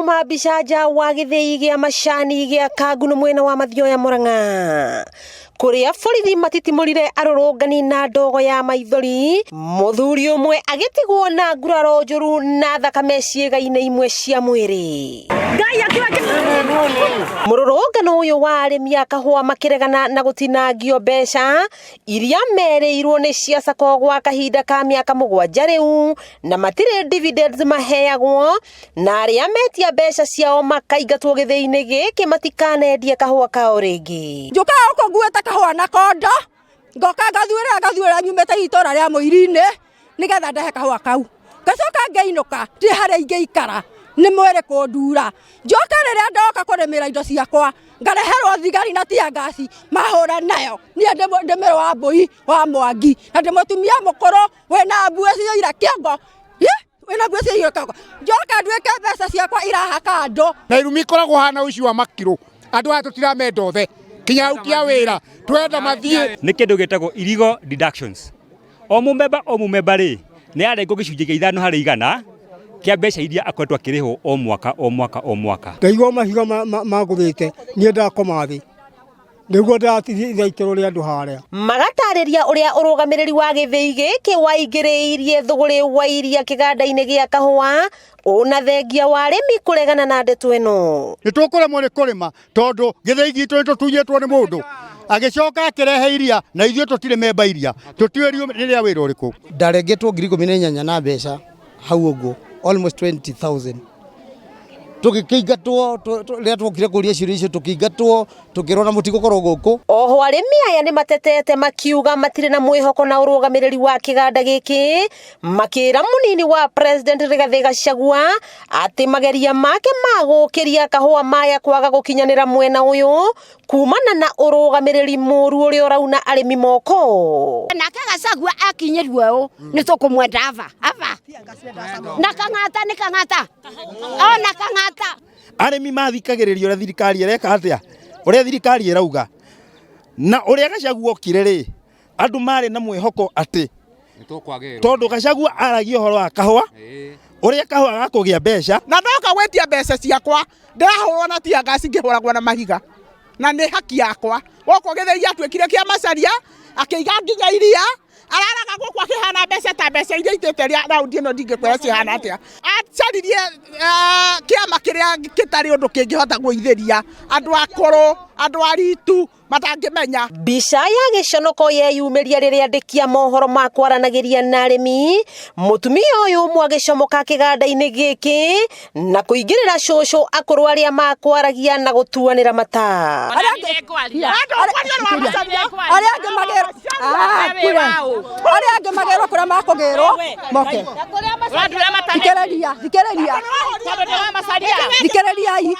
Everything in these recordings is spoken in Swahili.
kuma mbica nja wa githii gia macani gia Kanguno mwena wa Mathioya Murang'a kuria borithi matitimurire arurungani na ndogo ya maithori, muthuri umwe agitigwo na nguraro njuru na thakame ciĩga-inĩ imwe cia mwiri. Mururungano uyu wa arimi a kahua makiregana na gutinangio mbeca iria merĩirwo nĩ cia SACCO gwa kahinda ka miaka 7 riu na matire dividends maheagwo, na aria metia mbeca ciao makaingatwo githii-inĩ gĩkĩ matikanendie kahua kao ringi. Njuka uko ngueta kahua na kondo ngoka ngathuira nyumete itora ria muiri-ini nigetha ndahe kahua kau, ngacoka ngeinuka ndi haria ingeikara ni mwere kundura, njoka riria ndoka kuremera indo ciakwa ngareherwo thigari na tia gasi mahura nayo nie ndemero wa mbui wa mwangi na ndimutumia mukoro wena mbuĩ cioira kĩongo wena mbuĩ cioira kĩongo, njoka nduĩke mbeca ciakwa irahaka andũ na irumi ikoragwo hana uci wa makiro andũ aya tutiramenda othe kinya ukia wira twenda mathie ni kindu gitagwo illegal deductions. O mumemba ri ni arengo gicunjĩ gĩa 5 harĩ 100 kia mbeca iria akoretwo akĩrĩhwo o mwaka. Ndaigua mahiga magũthĩte niĩ ndakoma thĩ nĩguo ndatithaikerwo rĩ andũ harĩa. Magatarĩria ũrĩa ũrũgamĩrĩri wa gĩthĩi gĩkĩ waingĩrĩirie thũgũrĩ wa iria kĩganda-inĩ gĩa kahũa ona thengia wa arĩmi kũregana na ndeto ĩno. Nĩ tũkũremwo nĩ kũrĩma tondũ gĩthĩi gitũ nĩtũtunyĩtwo nĩ mũndũ agĩcoka akĩrehe iria na ithuĩ tũtirĩ memba iria tũtuĩrio rĩrĩa wĩra ũrĩkũ. Ndarengetwo 18,000 na mbeca hau ũguo almost 20,000 tukikingatwo ria twokire kuria ciũria icio tukingatwo tukirona mutigo korwo guku. Oho arimi aya ni matetete makiuga matire na mwihoko na urugamiriri wa kiganda giki, makira munini wa president Rigathi Gachagua ati mageria make magukiria kahua maya kwaga gukinyanira mwena uyu kumana na urugamiriri muru uri urauna arimi moko. Nake Gachagua akinyirwo ni tukumwenda ava na kang'ata ni kang'ata ona kang'ata arimi mathikagĩrĩrio ũrĩa thirikari ĩreka atĩa ũrĩa thirikari ĩrauga na ũrĩa Gachagua okire rĩ andũ marĩ na mwĩhoko atĩ tondũ Gachagua aragia ũhoro wa kahũa ũrĩa kahũa gakũgĩa mbeca na ndoka gwetia mbeca ciakwa ndahũrwo na tia gasi ngĩhũragwo na mahiga na nĩ haki yakwa gũkũ gĩthĩi atuĩkire kĩa macaria akĩiga nginya iria araraga gũkũ akĩhana mbeca ta mbeca iria itĩte ria raundi ĩno ndingĩkwĩra cihana atĩa. Acaririe kĩama kĩrĩa gĩtarĩ ũndũ kĩngĩhota gũithĩria andũ akũrũ andũ aritu matangĩmenya. Mbica ya gĩconoko yeyumĩria rĩrĩa andĩki a mohoro makwaranagĩria na arĩmi, mũtumia ũyũ ũmwe agĩcomoka kĩganda-inĩ gĩkĩ na kũingĩrĩra cũcũ akũrũ arĩa makwaragia na gũtuanĩra mata. Arĩa angĩ magerwo kũrĩa makũgĩrwo moke thikĩrĩriai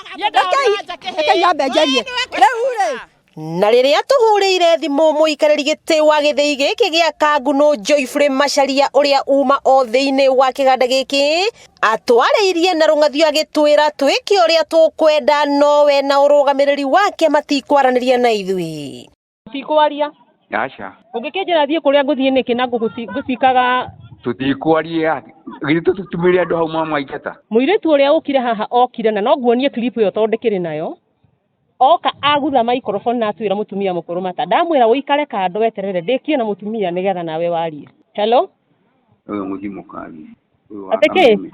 rekei ambenjerie rĩu rĩ. Na rĩrĩa tũhũrĩire thimũ mũikarĩri gĩtĩ wa gĩthĩi gĩkĩ gĩa Kanguno Joyfrey Macharia ũrĩa uma o thĩinĩ wa kĩganda gĩkĩ atwarĩirie na rũng'athio agĩtwĩra twĩke ũrĩa tũkwenda nowe na ũrũgamĩrĩri wake matikwaranĩria na ithuĩ. Tikwaria aca ũngĩkĩnjĩra thiĩ kũrĩa ngũthiĩ nĩkĩ na ngũcikaga tutikwaria gitũ tutumĩre andũ hau mamaingata. Mũirĩtu ũrĩa ũkire haha okire na no nguonie clip ĩyo tondũ ndĩkĩrĩ nayo oka agutha microphone na atwĩra mũtumia mũkũrũ mata ndamwĩra ũikare kando weterere ndĩkie na mũtumia nĩgetha nawe warie. Hello ũyũ mũthimũkathi atĩkĩ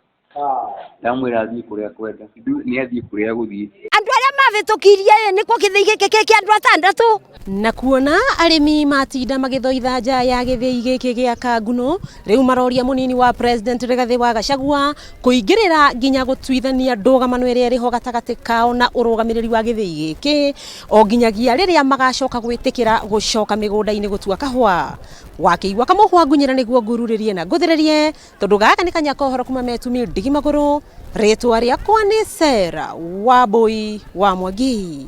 ndamwĩra athiĩ kũrĩa kwenda nĩ athiĩ kũrĩa gũthiĩ. Andũ arĩa mavĩtũkirie nĩkuo gĩthĩi gĩkĩ kĩa andũ atandatũ. Na kuona arĩmi matinda magĩthoitha nja ya gĩthĩi gĩkĩ gĩa Kanguno, rĩu maroria mũnini wa president Rigathi wa Gachagua kũingĩrĩra nginya gũtuithania ndũgamano ĩrĩa ĩrĩho gatagatĩ kao na ũrũgamĩrĩri wa gĩthĩi gĩkĩ o nginyagia rĩrĩa magacoka gwĩtĩkĩra gũcoka mĩgũnda-inĩ gũtua kahũa. Wakĩigua kamũhwa ngunyĩra nĩguo ngururĩrie na ngũthĩrĩrie tondũ gaka nĩ kanya kohoro kuma Metumi Ndigi Magũrũ, rĩtwa rĩakwa nĩ Sarah Wambui wa Mwangi.